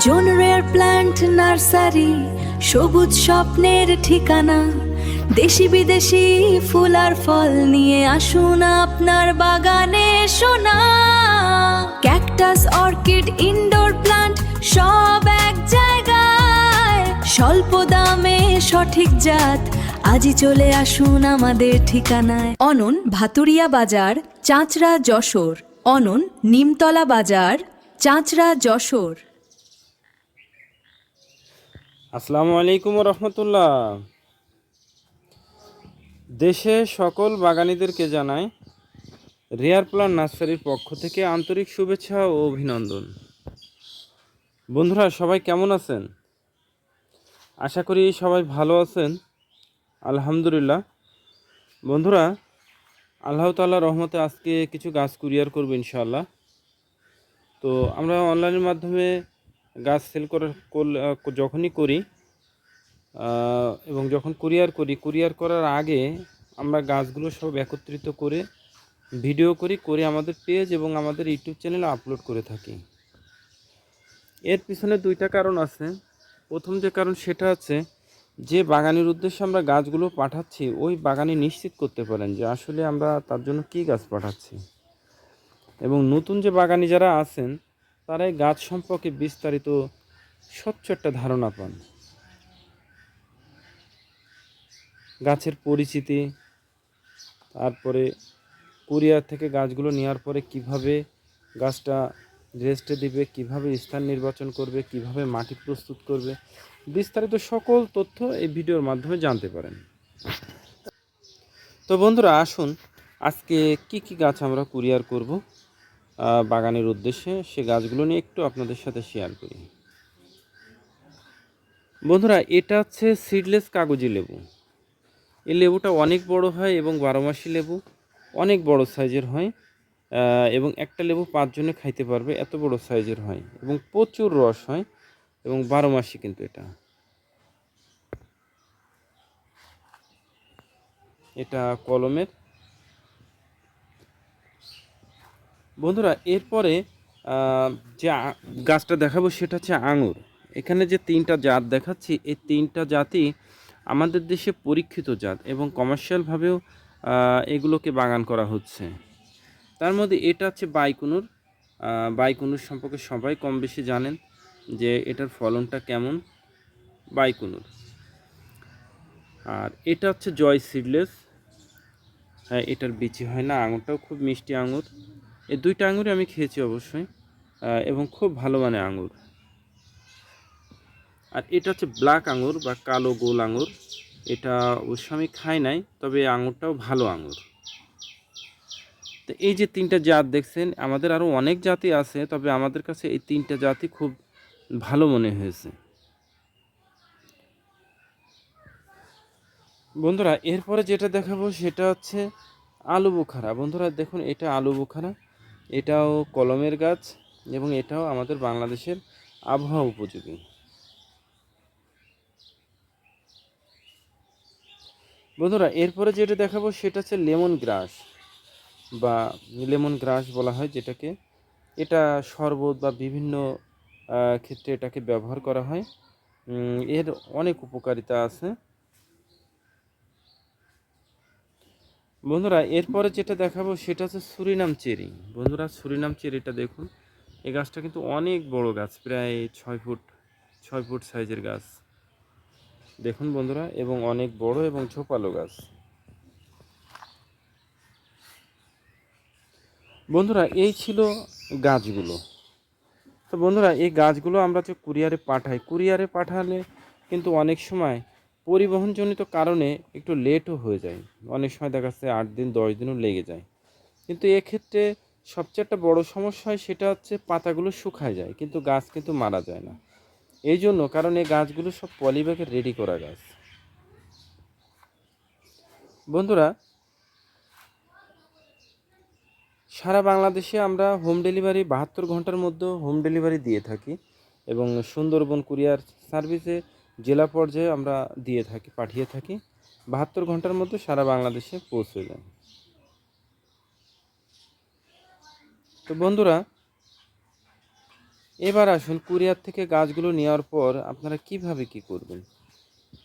জন rare plant nursery, সবুজ স্বপ্নের ঠিকানা। দেশি বিদেশি ফুল আর ফল নিয়ে আসুন আপনার বাগানে সোনা। ক্যাকটাস, অর্কিড, ইনডোর প্ল্যান্ট সব এক জায়গায়। স্বল্প দামে সঠিক জাত, আজই চলে আসুন আমাদের ঠিকানায়। অনন, ভাতুরিয়া বাজার, চাঁচড়া, যশোর। অনন, নিমতলা বাজার, চাঁচড়া, যশোর। আসসালামু আলাইকুম রহমতুল্লাহ। দেশে সকল বাগানীদেরকে জানাই রেয়ার প্ল্যান্ট নার্সারির পক্ষ থেকে আন্তরিক শুভেচ্ছা ও অভিনন্দন। বন্ধুরা, সবাই কেমন আছেন? আশা করি সবাই ভালো আছেন, আলহামদুলিল্লাহ। বন্ধুরা, আল্লাহ তাআলার রহমতে আজকে কিছু গাছ কুরিয়ার করব ইনশাআল্লাহ। তো আমরা অনলাইনের মাধ্যমে গাছ সেল যখনই করি এবং যখন কুরিয়ার করার আগে আমরা গাছগুলো সব একত্রিত করে ভিডিও করে আমাদের পেজ এবং আমাদের ইউটিউব চ্যানেলে আপলোড করে থাকি। এর পিছনে দুইটা কারণ আছে। প্রথম যে কারণ সেটা হচ্ছে যে বাগানের উদ্দেশ্যে আমরা গাছগুলো পাঠাচ্ছি ওই বাগানি নিশ্চিত করতে পারেন যে আসলে আমরা তার জন্য কী গাছ পাঠাচ্ছি, এবং নতুন যে বাগানি যারা আছেন তারা এই গাছ সম্পর্কে বিস্তারিত স্বচ্ছ একটা ধারণা পান। গাছের পরিচিতি, তারপরে কুরিয়ার থেকে গাছগুলো নেওয়ার পরে কিভাবে গাছটা রেস্টে দিবে, কিভাবে স্থান নির্বাচন করবে, কিভাবে মাটি প্রস্তুত করবে, বিস্তারিত সকল তথ্য এই ভিডিওর মাধ্যমে জানতে পারেন। তো বন্ধুরা, আসুন আজকে কি কি গাছ আমরা কুরিয়ার করব বাগানের উদ্দেশ্যে, সে গাছগুলো নিয়ে একটু আপনাদের সাথে শেয়ার করি। বন্ধুরা, এটা হচ্ছে সিডলেস কাগজি লেবু। এই লেবুটা অনেক বড় হয় এবং 12 মাসি লেবু, অনেক বড় সাইজের হয় এবং একটা লেবু 5 জনে খাইতে পারবে, এত বড় সাইজের হয় এবং প্রচুর রস হয় এবং 12 মাসি কিন্তু এটা কলমের। বন্ধুরা, এরপরে যে গাছটা দেখাবো সেটা হচ্ছে আঙুর। এখানে যে 3টা জাত দেখাচ্ছি, এই 3টা জাতই আমাদের দেশে পরীক্ষিত জাত এবং কমার্শিয়ালভাবেও এগুলোকে বাগান করা হচ্ছে। তার মধ্যে এটা হচ্ছে বাইকুনুর। বাইকুনুর সম্পর্কে সবাই কম বেশি জানেন যে এটার ফলনটা কেমন, বাইকুনুর। আর এটা হচ্ছে জয় সিডলেস। হ্যাঁ, এটার বিচি হয় না, আঙুরটাও খুব মিষ্টি আঙুর। এই 2টা আঙুরই আমি খেয়েছি অবশ্যই এবং খুব ভালো মানে আঙুর। আর এটা হচ্ছে ব্ল্যাক আঙুর বা কালো গোল আঙুর। এটা অবশ্য আমি খাই নাই, তবে এই আঙুরটাও ভালো আঙুর। তো এই যে 3টা জাত দেখছেন, আমাদের আরও অনেক জাতি আছে, তবে আমাদের কাছে এই 3টা জাতি খুব ভালো মনে হয়েছে। বন্ধুরা, এরপরে যেটা দেখাবো সেটা হচ্ছে আলু বোখারা। বন্ধুরা দেখুন, এটা আলু বোখারা, এটাও কলমের গাছ এবং এটাও আমাদের বাংলাদেশের আবহাওয়া উপযোগী। বন্ধুরা, এরপরে যেটা দেখাবো সেটা হচ্ছে লেমন গ্রাস বা লেমন গ্রাস বলা হয় যেটাকে। এটা শরবত বা বিভিন্ন ক্ষেত্রে এটাকে ব্যবহার করা হয়। এর অনেক উপকারিতা আছে। বন্ধুরা, এরপরে যেটা দেখাবো সেটা হচ্ছে সুরিনাম চেরি। বন্ধুরা, সুরিনাম চেরিটা দেখুন, এই গাছটা কিন্তু অনেক বড় গাছ, প্রায় 6 ফুট সাইজের গাছ দেখুন বন্ধুরা, এবং অনেক বড় এবং ঝোপালো গাছ। বন্ধুরা, এই ছিল গাছগুলো। তো বন্ধুরা, এই গাছগুলো আমরা যে কুরিয়ারে পাঠালে কিন্তু অনেক সময় পরিবহনজনিত কারণে একটু লেটও হয়ে যায়। অনেক সময় দেখা যাচ্ছে 8 দিন 10 দিনও লেগে যায়। কিন্তু এক্ষেত্রে সবচেয়ে একটা বড় সমস্যা হয়, সেটা হচ্ছে পাতাগুলো শুকায় যায় কিন্তু গাছ কিন্তু মারা যায় না। এই জন্য, কারণ এই গাছগুলো সব পলিব্যাগে রেডি করা গাছ। বন্ধুরা, সারা বাংলাদেশে আমরা হোম ডেলিভারি 72 ঘন্টার মধ্যে হোম ডেলিভারি দিয়ে থাকি এবং সুন্দরবন কুরিয়ার সার্ভিসে জেলা পর্যায়ে আমরা পাঠিয়ে থাকি। 72 ঘন্টার মধ্যে সারা বাংলাদেশে পৌঁছে যায়। তো বন্ধুরা, এবার আসুন কুরিয়ার থেকে গাছগুলো নেওয়ার পর আপনারা কিভাবে কি করবেন।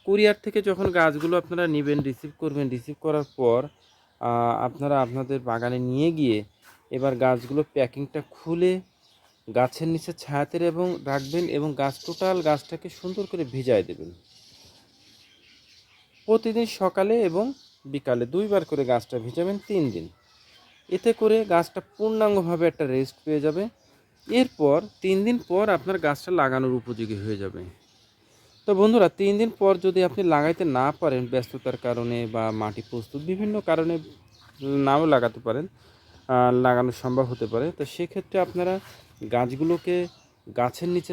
কুরিয়ার থেকে যখন গাছগুলো আপনারা নেবেন, রিসিভ করবেন, রিসিভ করার পর আপনারা আপনাদের বাগানে নিয়ে গিয়ে এবার গাছগুলো প্যাকিংটা খুলে গাছের নিচে ছায়াতে এবং রাখবেন এবং টোটাল গাছটাকে সুন্দর করে ভিজায় দেবেন। প্রতিদিন সকালে এবং বিকালে 2বার করে গাছটা ভিজাবেন 3 দিন। এতে করে গাছটা পূর্ণাঙ্গভাবে একটা রেস্ট পেয়ে যাবে। এরপর 3 দিন পর আপনার গাছটা লাগানোর উপযোগী হয়ে যাবে। তো বন্ধুরা 3 দিন পর যদি আপনি লাগাইতে না পারেন ব্যস্ততার কারণে বা মাটি প্রস্তুত বিভিন্ন কারণে নাও লাগাতে পারেন, লাগানো সম্ভব হতে পারে, তো সেক্ষেত্রে আপনারা গাছগুলোকে গাছের নিচে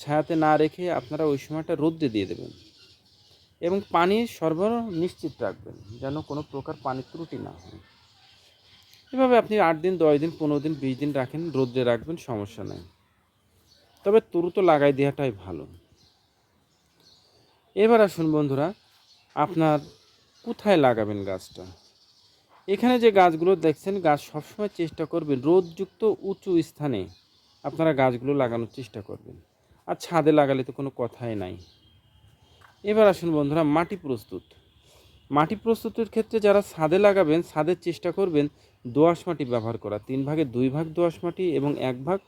ছায়াতে না রেখে আপনারা ওই সময়টা রোদ্রে দিয়ে দেবেন এবং পানির সরবরাহ নিশ্চিত রাখবেন যেন কোনো প্রকার পানির ত্রুটি না হয়। এভাবে আপনি 8 দিন, 10 দিন, 15 দিন, 20 দিন রাখেন, রোদ্রে রাখবেন, সমস্যা নেই। তবে দ্রুত লাগাই দেওয়াটাই ভালো। এবার আসুন বন্ধুরা, আপনার কোথায় লাগাবেন গাছটা। এখানে যে গাছগুলো দেখছেন, গাছ সবসময় চেষ্টা করবেন রোদযুক্ত উঁচু স্থানে আপনারা গাছগুলো লাগানোর চেষ্টা করবেন। আর ছাদে লাগালে তো কোনো কথাই নাই। এবার আসুন বন্ধুরা, মাটি প্রস্তুত। মাটি প্রস্তুতের ক্ষেত্রে যারা ছাদে লাগাবেন, ছাদের চেষ্টা করবেন দোআঁশ মাটি ব্যবহার করা। 3 ভাগে 2 ভাগ দোআঁশ মাটি এবং 1 ভাগ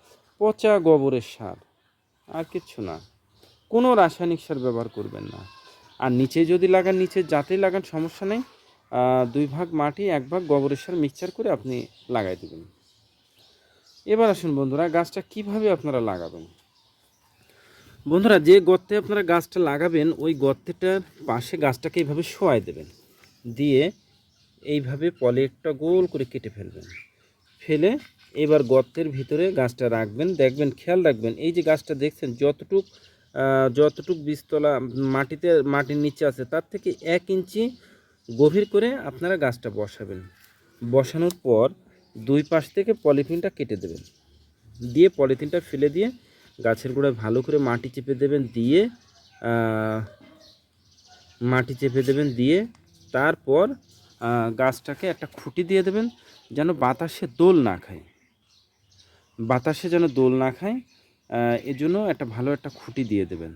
পচা গোবরের সার, আর কিচ্ছু না। কোনো রাসায়নিক সার ব্যবহার করবেন না। আর নিচে যদি লাগান, নিচে যাতেই লাগান সমস্যা নেই, 2 ভাগ মাটি 1 ভাগ গোবরের সার মিক্সচার করে আপনি লাগাই দেবেন। এবার আসুন বন্ধুরা, গাছটা কিভাবে আপনারা লাগাবেন। বন্ধুরা, যে গর্তে আপনারা গাছটা লাগাবেন ওই গর্তেটার পাশে গাছটাকে এইভাবে শোয়াই দেবেন, দিয়ে এইভাবে পলে একটা গোল করে কেটে ফেলবেন। ফেলে এবার গর্তের ভিতরে গাছটা রাখবেন। দেখবেন, খেয়াল রাখবেন, এই যে গাছটা দেখছেন যতটুক বীজতলা মাটির নিচে আছে তার থেকে 1 ইঞ্চি গভীর করে আপনারা গাছটা বসাবেন। বসানোর পর 2 পাশ থেকে পলিথিনটা কেটে দেবেন, দিয়ে পলিথিনটা ফেলে দিয়ে গাছের গোড়ায় ভালো করে মাটি চেপে দেবেন, দিয়ে তারপর গাছটাকে একটা খুঁটি দিয়ে দেবেন যেন বাতাসে দোল না খায়। এজন্য একটা ভালো একটা খুঁটি দিয়ে দেবেন।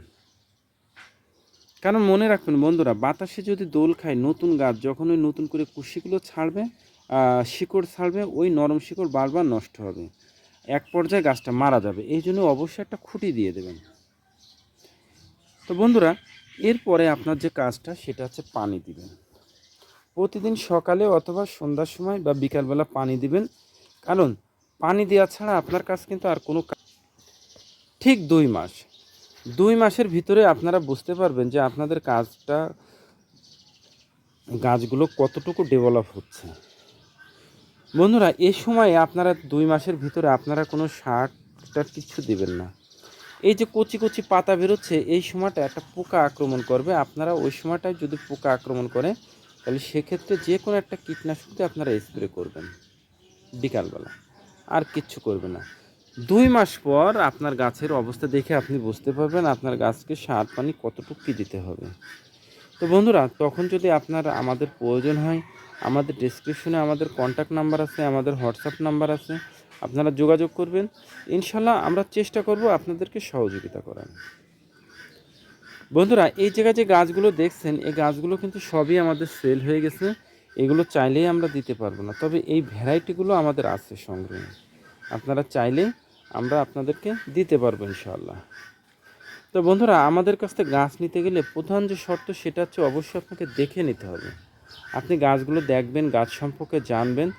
কারণ মনে রাখবেন বন্ধুরা, বাতাসে যদি দোল খায়, নতুন গাছ যখন ওই নতুন করে কুশিগুলো ছাড়বে, শিকড় ছাড়বে, ওই নরম শিকড় বারবার নষ্ট হবে, এক পর্যায়ে গাছটা মারা যাবে। এই জন্য অবশ্যই একটা খুঁটি দিয়ে দেবেন। তো বন্ধুরা, এরপরে আপনার যে কাজটা সেটা হচ্ছে পানি দিবেন। প্রতিদিন সকালে অথবা সন্ধ্যার সময় বা বিকালবেলা পানি দিবেন। কারণ পানি দেওয়া ছাড়া আপনার কাজ কিন্তু আর কোনো ঠিক 2 মাসের ভিতরে আপনারা বুঝতে পারবেন যে আপনাদের গাছগুলো কতটুকু ডেভেলপ হচ্ছে। বন্ধুরা, এই সময়ে আপনারা 2 মাসের ভিতরে আপনারা কোনো সার কিছু দিবেন না। এই যে কচি কচি পাতা বেরোচ্ছে, এই সময়টা একটা পোকা আক্রমণ করবে। আপনারা ওই সময়টায় যদি পোকা আক্রমণ করে, তাহলে সেক্ষেত্রে যে কোনো একটা কীটনাশক দিয়ে আপনারা স্প্রে করবেন বিকালবেলা, আর কিচ্ছু করবে না। 2 মাস পর আপনার গাছের অবস্থা দেখে আপনি বুঝতে পারবেন আপনার গাছকে সার পানি কতটুকু কী দিতে হবে। তো বন্ধুরা, তখন যদি আমাদের প্রয়োজন হয়, আমাদের ডেসক্রিপশনে আমাদের কন্ট্যাক্ট নাম্বার আছে, আমাদের হোয়াটসঅ্যাপ নাম্বার আছে, আপনারা যোগাযোগ করবেন। ইনশাল্লাহ আমরা চেষ্টা করব আপনাদেরকে সহযোগিতা করার। বন্ধুরা, এই জায়গায় যে গাছগুলো দেখছেন, এই গাছগুলো কিন্তু সবই আমাদের সেল হয়ে গেছে। এগুলো চাইলেই আমরা দিতে পারবো না, তবে এই ভ্যারাইটিগুলো আমাদের আছে সংগ্রহে। আপনারা চাইলেই আমরা আপনাদেরকে দিতে পারবো ইনশাআল্লাহ। তো বন্ধুরা, আমাদের কাছ থেকে গাছ নিতে গেলে প্রধান যে শর্ত সেটা হচ্ছে অবশ্যই আপনাকে দেখে নিতে হবে। আপনি গাছগুলো দেখবেন, গাছ সম্পর্কে জানবেন,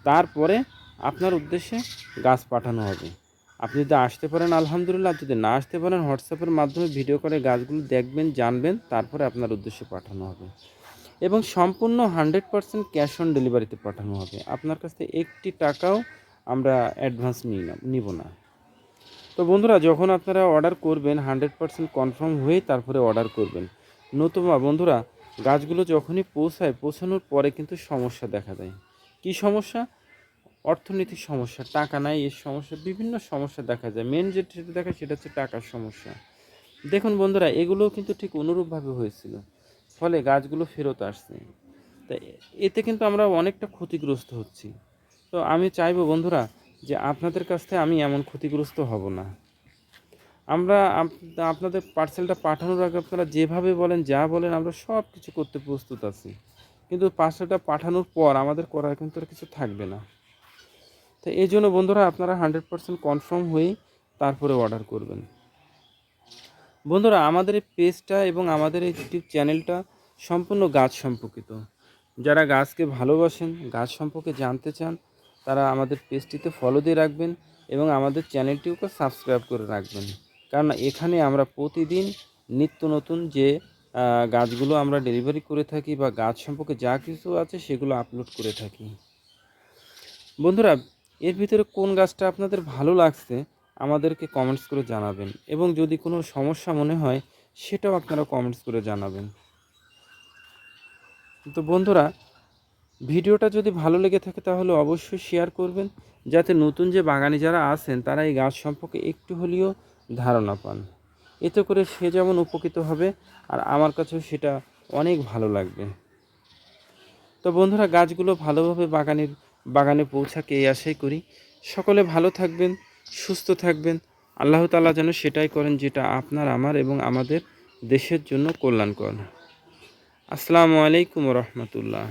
তারপরে আপনার উদ্দেশ্যে গাছ পাঠানো হবে। আপনি যদি আসতে পারেন আলহামদুলিল্লাহ, যদি না আসতে পারেন হোয়াটসঅ্যাপের মাধ্যমে ভিডিও করে গাছগুলো দেখবেন, জানবেন, তারপরে আপনার উদ্দেশ্যে পাঠানো হবে এবং সম্পূর্ণ 100% ক্যাশ অন ডেলিভারিতে পাঠানো হবে। আপনার কাছ থেকে 1টি টাকাও আমরা অ্যাডভান্স নিব না। তো বন্ধুরা, যখন আপনারা অর্ডার করবেন 100% কনফার্ম হয়ে তারপরে অর্ডার করবেন। নতুবা বন্ধুরা, গাছগুলো যখনই পৌঁছানোর পরে কিন্তু সমস্যা দেখা দেয়। কী সমস্যা? অর্থনৈতিক সমস্যা, টাকা নাই, এর সমস্যা, বিভিন্ন সমস্যা দেখা যায়। মেন যেটা দেখা সেটা হচ্ছে টাকার সমস্যা। দেখুন বন্ধুরা, এগুলোও কিন্তু ঠিক অনুরূপভাবে হয়েছিল, ফলে গাছগুলো ফেরত আসছে। তাই এতে কিন্তু আমরা অনেকটা ক্ষতিগ্রস্ত হচ্ছি। তো আমি চাইবো বন্ধুরা, যে আপনাদের কাছ থেকে আমি এমন ক্ষতিগ্রস্ত হব না। আমরা আপনাদের পার্সেলটা পাঠানোর আগে আপনারা যেভাবে বলেন, যা বলেন, আমরা সব কিছু করতে প্রস্তুত আছি। কিন্তু পার্সেলটা পাঠানোর পর আমাদের করার কিন্তু আর কিছু থাকবে না। তো এই জন্য বন্ধুরা আপনারা 100% কনফার্ম হয়েই তারপরে অর্ডার করবেন। বন্ধুরা আমাদের এই পেজটা এবং আমাদের এই ইউটিউব চ্যানেলটা সম্পূর্ণ গাছ সম্পর্কিত। যারা গাছকে ভালোবাসেন, গাছ সম্পর্কে জানতে চান, তারা আমাদের পেজটিতে ফলো দিয়ে রাখবেন এবং আমাদের চ্যানেলটিকে সাবস্ক্রাইব করে রাখবেন। কারণ এখানে আমরা প্রতিদিন নিত্য নতুন যে গাছগুলো আমরা ডেলিভারি করে থাকি বা গাছ সম্পর্কে যা কিছু আছে সেগুলো আপলোড করে থাকি। বন্ধুরা এর ভিতরে কোন গাছটা আপনাদের ভালো লাগছে আমাদেরকে কমেন্টস করে জানাবেন, এবং যদি কোনো সমস্যা মনে হয় সেটাও আপনারা কমেন্টস করে জানাবেন। তো বন্ধুরা ভিডিওটা যদি ভালো লেগে থাকে তাহলে অবশ্যই শেয়ার করবেন, যাতে নতুন যে বাগানি যারা আছেন তারা এই গাছ সম্পর্কে একটু হলেও ধারণা পান। এতে করে সে যেমন উপকৃত হবে আর আমার কাছেও সেটা অনেক ভালো লাগবে। তো বন্ধুরা গাছগুলো ভালোভাবে বাগানে পৌঁছাকে এই আশাই করি। সকলে ভালো থাকবেন, সুস্থ থাকবেন। আল্লাহ তাআলা যেন সেটাই করেন যেটা আপনার, আমার এবং আমাদের দেশের জন্য কল্যাণকর। আসসালামু আলাইকুম ওয়া রাহমাতুল্লাহ।